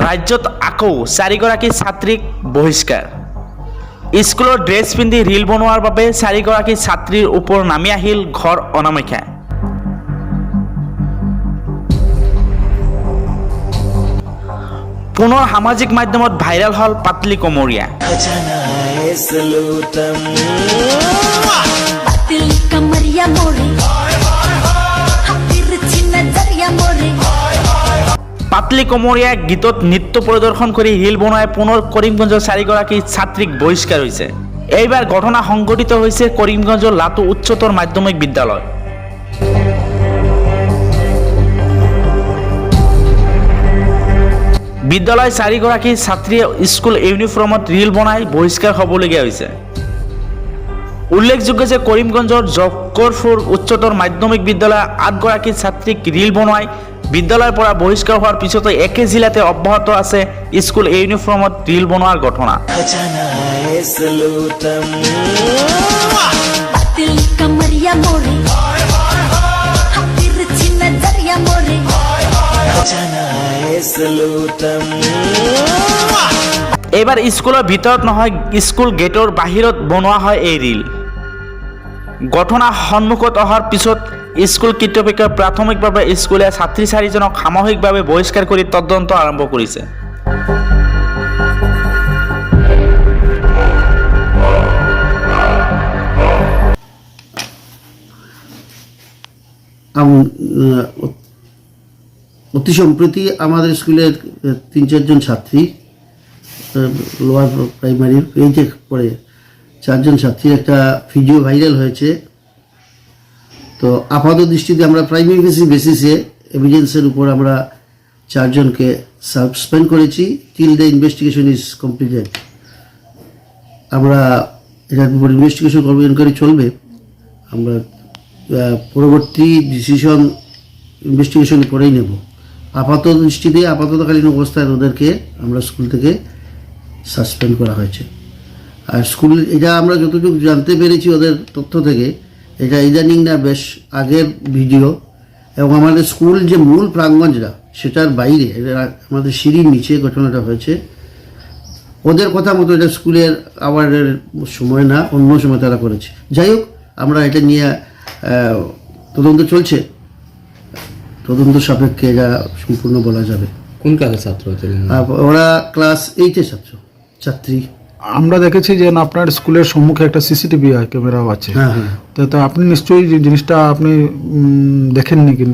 ৰাজ্যত আকৌ 4গৰাকী ছাত্ৰীক বহিষ্কাৰ। স্কুলৰ ড্ৰেছ পিন্ধি ৰীল বনোৱাৰ বাবে 4গৰাকী ছাত্ৰীৰ ওপৰত নামি আহিল ঘৰ অনামিকা। পুনৰ সামাজিক মাধ্যমত ভাইৰেল হ'ল পাতলি কমৰীয়া। পাতলি কমৰীয়া গীতত নৃত্য পৰিদৰ্শন কৰি ৰীল বনাই পুনৰ কৰিমগঞ্জৰ 4গৰাকী ছাত্ৰীক বহিষ্কাৰ হৈছে। এইবাৰ ঘটনা সংঘটিত হৈছে কৰিমগঞ্জৰ লাটু উচ্চতৰ মাধ্যমিক বিদ্যালয়। বিদ্যালয় 4গৰাকী ছাত্ৰীয়ে স্কুল ইউনিফৰ্মত ৰীল বনাই বহিষ্কাৰ হ'বলগীয়া হৈছে। উল্লেখযোগ্য যে কৰিমগঞ্জৰ জকৰপুৰ উচ্চতৰ মাধ্যমিক বিদ্যালয়ৰ 8গৰাকী ছাত্ৰীক ৰীল বনাই বিদ্যালয়ৰ পৰা বহিষ্কাৰ হোৱাৰ পিছতো একে জিলাতে অব্যাহত আছে স্কুল ইউনিফৰ্মত ৰীল বনোৱাৰ ঘটনা। এইবাৰ স্কুলৰ ভিতৰত নহয়, স্কুল গেটৰ বাহিৰত বনোৱা হয় এই ৰীল। ঘটনা সন্মুখত অহাৰ পিছত স্কুল কৰ্তৃপক্ষই প্ৰাথমিকভাৱে স্কুলীয়া ছাত্ৰী 4জনক সামূহিকভাৱে বহিষ্কাৰ কৰি তদন্ত আৰম্ভ কৰিছে। অতি সম্প্রতি আমাদের স্কুলের 3-4জন ছাত্রী লোয়ার প্রাইমারির পেজে পড়ে 4জন ছাত্রীর একটা ভিডিও ভাইরাল হয়েছে। তো আপাত দৃষ্টিতে আমরা প্রাইমারি বেসিসে এভিডেন্সের উপর আমরা 4জনকে সাসপেন্ড করেছি till the investigation is completed. আমরা এটার উপর ইনভেস্টিগেশন করবো, এনকোয়ারি চলবে। আমরা পরবর্তী ডিসিশন ইনভেস্টিগেশনের পরেই নেব। আপাত দৃষ্টিতে আপাতকালীন অবস্থায় ওদেরকে আমরা স্কুল থেকে সাসপেন্ড করা হয়েছে। আর স্কুল এটা আমরা যতটুকু জানতে পেরেছি ওদের তথ্য থেকে, এটা ইদানিং না বেশ আগের ভিডিও, এবং আমাদের স্কুল যে মূল প্রাঙ্গণটা সেটার বাইরে, এটা আমাদের সিঁড়ির নিচে ঘটনাটা হয়েছে। ওদের কথা মতো এটা স্কুলের আওয়ারের সময় না, অন্য সময় তারা করেছে। যাই হোক, আমরা এটা নিয়ে তদন্ত চলছে, তদন্ত সাপেক্ষে এটা সম্পূর্ণ বলা যাবে। কোন ক্লাসের ছাত্র ছিলেন? ওরা ক্লাস 8-এর ছাত্রী। আমরা দেখেছি যে আপনার স্কুলের সম্মুখে একটা সিসিটিভি ক্যামেরাও আছে। হ্যাঁ হ্যাঁ, তো আপনি নিশ্চয়ই জিনিসটা আপনি দেখেননি কি?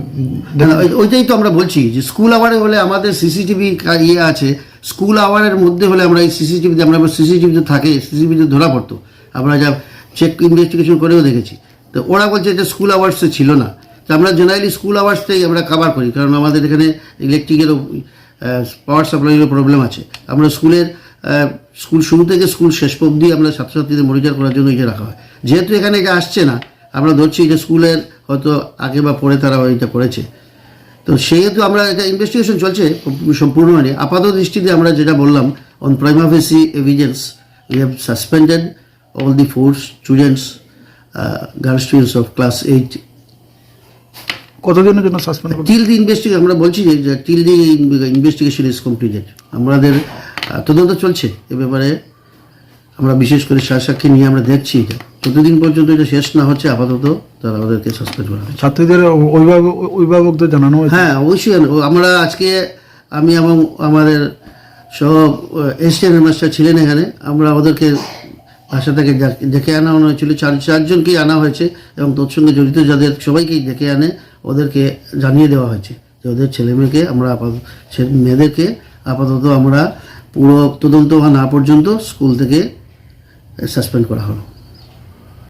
ওইটাই তো আমরা বলছি যে স্কুল আওয়ারে হলে আমাদের সিসিটিভি ইয়ে আছে, স্কুল আওয়ারের মধ্যে হলে আমরা এই সিসিটিভিতে, আমরা সিসিটিভিতে থাকে, সিসিটিভিতে ধরা পড়তো, আমরা যা চেক ইনভেস্টিগেশন করেও দেখেছি। তো ওরা বলছে এটা স্কুল আওয়ার্সে ছিল না। তো আমরা জেনারেলি স্কুল আওয়ার্সটাই আমরা কভার করি, কারণ আমাদের এখানে ইলেকট্রিকেরও পাওয়ার সাপ্লাইয়েরও প্রবলেম আছে। আমরা স্কুল শুরু থেকে স্কুল শেষ অবধি আমরা ছাত্রছাত্রীদের মনিটর করার জন্য এটা রাখা হয়। যেহেতু এখানে এটা আসছে না, আমরা ধরছি যে স্কুলের হয়তো আগে বা পরে তারা এটা করেছে। তো সেহেতু আমরা এটা ইনভেস্টিগেশন চলছে সম্পূর্ণ। মানে আপাত দৃষ্টিতে আমরা যেটা বললাম, on prima ফেসি evidence we have suspended all the 4 students, girls students of class 8। কতদিনের জন্য সাসপেন্ড করবেন? টিল দি ইনভেস্টিগেশন, আমরা বলছি যে till the investigation is completed. আমাদের তদন্ত চলছে এ ব্যাপারে। আমরা বিশেষ করে সাক্ষী নিয়ে আমরা দেখছি এটা যতদিন পর্যন্ত এটা শেষ না হচ্ছে, আপাতত তারা ওদেরকে সাসপেন্ড করা হয়েছে। ছাত্রীদের অভিভাবকদের জানানো হয়েছে? হ্যাঁ, অবশ্যই। আমরা আজকে আমি এবং আমাদের সব এসটিএন মাস্টার ছিলেন এখানে, আমরা ওদেরকে বাসা থেকে ডেকে আনা হয়েছিল। 4জনকেই আনা হয়েছে, এবং তোর সঙ্গে জড়িত যাদের সবাইকেই ডেকে আনে ওদেরকে জানিয়ে দেওয়া হয়েছে যে ওদের ছেলেমেয়েকে আমরা মেয়েদেরকে আপাতত আমরা পুরো তদন্ত হওয়া না পর্যন্ত স্কুল থেকে সাসপেন্ড করা হলো।